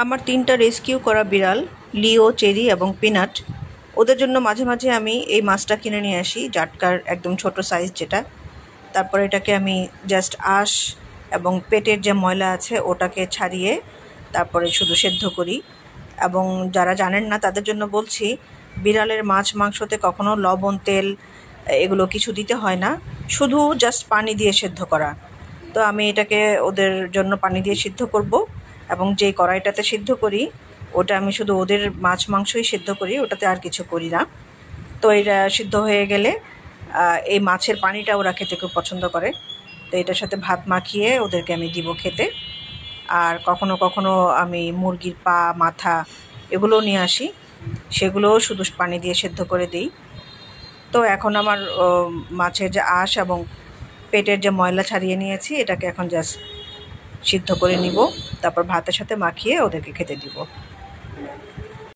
আমার 3টা রেস্কিউ করা বিড়াল, লিও, চেরি এবং পিনাট। ওদের জন্য মাঝে মাঝে আমি এই মাছটা কিনে নিয়ে আসি, জাটকার একদম ছোট সাইজ যেটা। তারপর এটাকে আমি জাস্ট আঁশ এবং পেটের যে ময়লা আছে ওটাকে ছাড়িয়ে তারপরে শুধু সেদ্ধ করি। এবং যারা জানেন না তাদের জন্য বলছি, বিড়ালের মাছ মাংসতে কখনো লবণ, তেল এগুলো কিছু দিতে হয় না, শুধু জাস্ট পানি দিয়ে সেদ্ধ করা। তো আমি এটাকে ওদের জন্য পানি দিয়ে সিদ্ধ করব, এবং যে কড়াইটাতে সিদ্ধ করি ওটা আমি শুধু ওদের মাছ মাংসই সিদ্ধ করি, ওটাতে আর কিছু করি না। তো এটা সিদ্ধ হয়ে গেলে এই মাছের পানিটা ওরা খেতে খুব পছন্দ করে, তো এটার সাথে ভাত মাখিয়ে ওদেরকে আমি দিব খেতে। আর কখনো কখনো আমি মুরগির পা, মাথা এগুলোও নিয়ে আসি, সেগুলোও শুধু পানি দিয়ে সেদ্ধ করে দিই। তো এখন আমার মাছের যে আঁশ এবং পেটের যে ময়লা ছাড়িয়ে নিয়েছি, এটাকে এখন জাস্ট সিদ্ধ করে নিব, তারপর ভাতের সাথে মাখিয়ে ওদেরকে খেতে দিব।